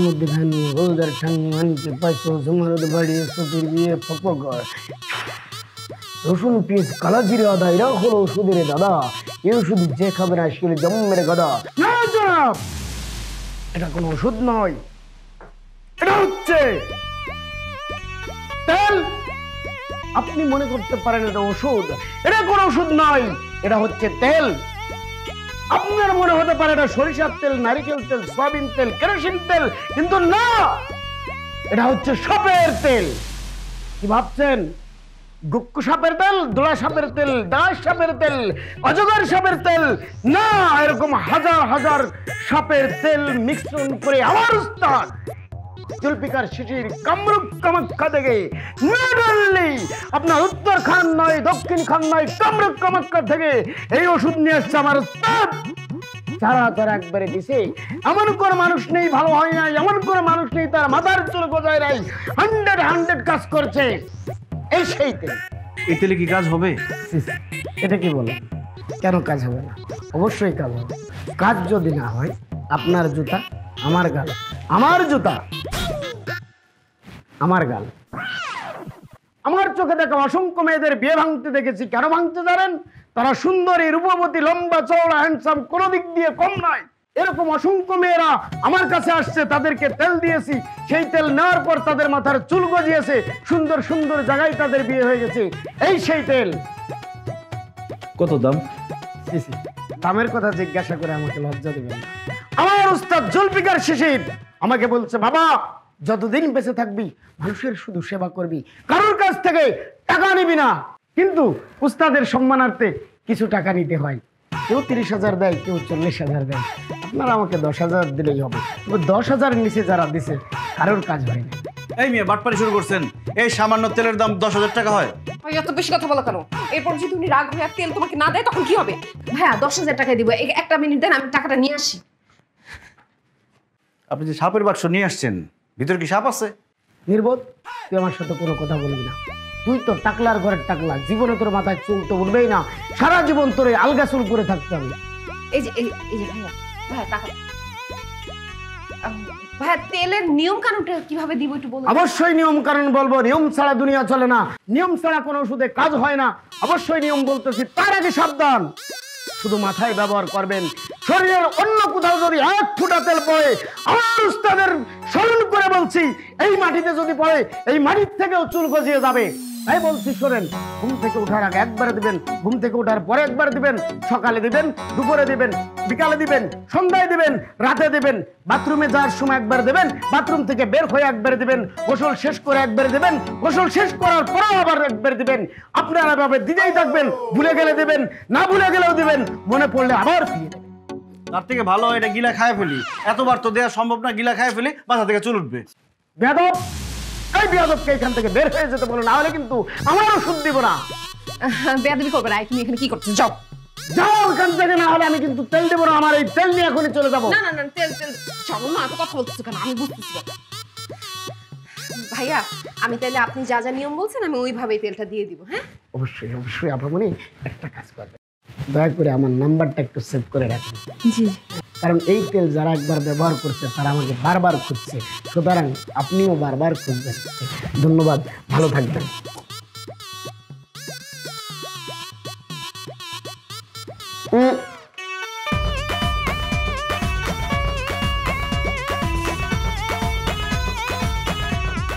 মধ্যে ধান গোলদার ঠাং মানকে পাইছো জমারদ বাড়ি সতির বিয়ে ফকর রসুন পিস কালা জিরে আদা এরা হলো ওষুধের দাদা এই ওষুধ যে খাবে না সেগুলি দম মেরে গাদা না জনাব এটা কোনো ওষুধ নয় এটা হচ্ছে তেল আপনি মনে করতে পারেন এটা ওষুধ এটা কোনো ওষুধ নয় এটা হচ্ছে তেল আপনার মনে হতে পারে এটা সরিষার তেল নারকেল তেল সয়াবিন তেল কেরোসিন তেল কিন্তু না এটা হচ্ছে সাপের তেল কি ভাবছেন গুক্কু সাপের তেল দোলা সাপের তেল ডাস সাপের তেল অজগর সাপের তেল না এরকম হাজার হাজার সাপের তেল মিশ্রণ করে আমার উস্তাদ জুলফিকার শিশির কামরূপ কামাখ্যা থেকে নট অনলি আপনার উত্তর খান নয় দক্ষিণ খান নয় কামরূপ কামাখ্যা থেকে এই ওষুধ নিয়ে আসছে আমার উস্তাদ যারা তারা একবারে দিছে এমন কোন মানুষ নেই ভালো হয় না এমন কোন মানুষ নেই তার মাথার চুল গজায় নাই 100 কাজ করছে এই সেই তেল এই তেলে কি কাজ হবে এটা কি বলেন কেন কাজ হবে না অবশ্যই কাজ হবে কাজ যদি না হয় আপনার জুতা আমার গাল আমার জুতা আমার গাল আমার চোখে দেখা অসংখ্য মেয়েদের বিয়ে ভাঙতে দেখেছি কেন ভাঙতে জানেন তারা সুন্দরী রূপবতী লম্বা চওড়া হ্যান্ডসাম কোনো দিক দিয়ে কম নয় এরকম অসংখ্য মেয়েরা আমার কাছে আসছে তাদেরকে তেল দিয়েছি সেই তেল নেওয়ার পর তাদের মাথার চুল গজিয়েছে সুন্দর সুন্দর জায়গায় তাদের বিয়ে হয়ে গেছে এই সেই তেল কত দাম দামের কথা জিজ্ঞাসা করে আমাকে লজ্জা দিবেন না আমার উস্তাদ জুলফিকার শিশির আমাকে বলছে বাবা যতদিন বেঁচে থাকবি মানুষের শুধু সেবা করবি কারোর কাছ থেকে টাকা নিবি না কিন্তু উস্তাদের সম্মানার্থে কিছু টাকা নিতে হয় কেউ 30,000 দেয় কেউ 40,000 দেয় আপনারা আমাকে 10,000 দিলেই হবে তবে 10,000 নিচে যারা দিছে কারোর কাজ হয় না এই মেয়ে বাটপারি শুরু করছেন এই সামান্য তেলের দাম 10,000 টাকা হয় এত বেশি কথা বলো কেন এরপর যদি উনি রাগ হয়ে তেল তোমাকে না দেয় তখন কি হবে ভাইয়া 10,000 টাকা দিব একটা মিনিট দেন আমি টাকাটা নিয়ে আসি আপনি যে সাপের বাক্স নিয়ে আসছেন ভিতরে কি সাপ আছে নির্বোধ তুই আমার সাথে কোনো কথা বলবি না তুই তো টাকলার ঘরের টাকলা জীবনে তোর মাথায় চুল তো উঠবেই না সারা জীবন তোর আলগা চুল করে থাকতে হবে এই যে ভাইয়া টাকা ভাইয়া তেলের নিয়ম কানুনটা কিভাবে দিব একটু বলুন অবশ্যই নিয়ম কানুন বলবো নিয়ম ছাড়া দুনিয়া চলে না নিয়ম ছাড়া কোনো ওষুধে কাজ হয় না অবশ্যই নিয়ম বলতেছি তার আগে সাবধান শুধু মাথায় ব্যবহার করবেন শরীরের অন্য কোথাও যদি 1 ফোঁটা তেল পড়ে আমার উস্তাদের স্মরণ করে বলছি এই মাটিতে যদি পড়ে এই মাটির থেকেও চুল গজিয়ে যাবে তাই বলছি শোনেন ঘুম থেকে ওঠার আগে একবার দিবেন ঘুম থেকে ওঠার পরে একবার দিবেন সকালে দিবেন দুপুরে দিবেন বিকালে দিবেন সন্ধ্যায় দিবেন রাতে দিবেন বাথরুমে যাওয়ার সময় একবার দিবেন বাথরুম থেকে বের হয়ে একবার দিবেন গোসল শেষ করে একবার দিবেন গোসল শেষ করার পরেও আবার একবার দিবেন আপনারা এভাবে দিতেই থাকবেন ভুলে গেলে দিবেন না ভুলে গেলেও দিবেন মনে পড়লে আবার ফিরে দেবেন তার থেকে ভালো এটা গিলা খায় ফেলি এতবার তো দেওয়া সম্ভব না গিলা খায় ফেলি মাথা থেকে চুল উঠবে বেয়াদব এই বেয়াদবকে এখান থেকে বের হয়ে যেতে বলো না হলে কিন্তু আমারও সুদ দিব না বেয়াদবি করবে না তুমি এখানে কি করছো যাও যাও এখান থেকে না হলে আমি কিন্তু তেল দেবো না আমার এই তেল নিয়ে এখনই চলে যাবো না তেল চলো না এত কথা বলতেছো কেন আমি বুঝতেছি না ভাইয়া আমি তাহলে আপনি যা যা নিয়ম বলছেন আমি ওইভাবেই তেলটা দিয়ে দিব হ্যাঁ অবশ্যই অবশ্যই আপনার একটা কাজ করবেন দয়া করে আমার নাম্বারটা একটু সেভ করে রাখুন জি কারণ এই তেল যারা একবার ব্যবহার করছে তারা আমাকে বারবার খুঁজছে সুতরাং আপনিও বারবার খুঁজবেন ধন্যবাদ ভালো থাকবেন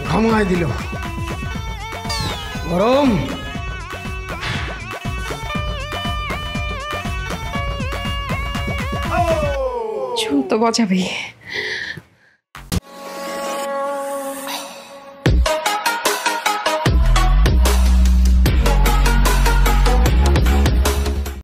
ঘামায় দিল গরম চুল তো গজাবে